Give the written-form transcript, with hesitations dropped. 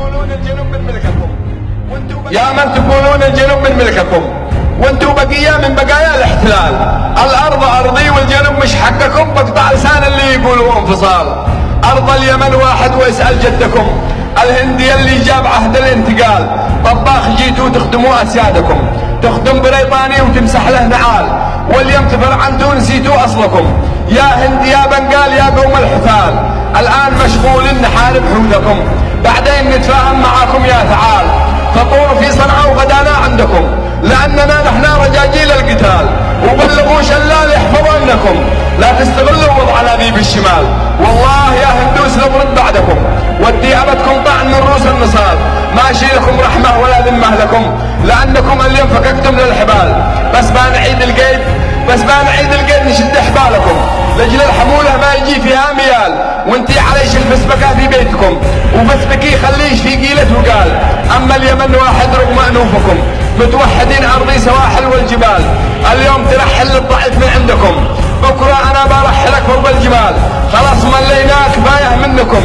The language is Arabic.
تقولون الجنوب من ملككم، يا من تقولون الجنوب من ملككم وانتم بقية من بقايا الاحتلال. الارض ارضي والجنوب مش حقكم، بقطع لسان اللي يقولوا انفصال. ارض اليمن واحد واسأل جدكم، الهندي اللي جاب عهد الانتقال. طباخ جيتوا تخدموا اسيادكم، تخدم بريطاني وتمسح له نعال. واليوم تفرعنتوا نسيتوا اصلكم، يا هند يا بنغال يا قوم الحثال. الان مشغولين نحارب حوثكم، بعدين نتفاهم معاكم يا ثعال. فطور في صنعاء وغدانا عندكم، لاننا نحن رجاجيل القتال. وبلغوا شلال يحفظنكم، لا تستغلوا وضعنا ذي بالشمال. والله يا هندوس نضرب بعدكم، وديابتكم طعن من رؤوس النصال. ماشي لكم رحمه ولا ذمه لكم، لانكم اليوم فككتم للحبال. بس بنعيد القيد، بس بنعيد القيد نشد حبالكم، لجل الحموله ما يجي فيها ميال. وانتي عليش الفسبكه في بيتكم، وفسبكي خليش في قيله وقال. اما اليمن واحد رغم انوفكم، متوحدين ارضي سواحل والجبال. اليوم ترحل للضعيف من عندكم، بكره انا برحلك فوق الجبال. خلاص ملينا كفايه منكم،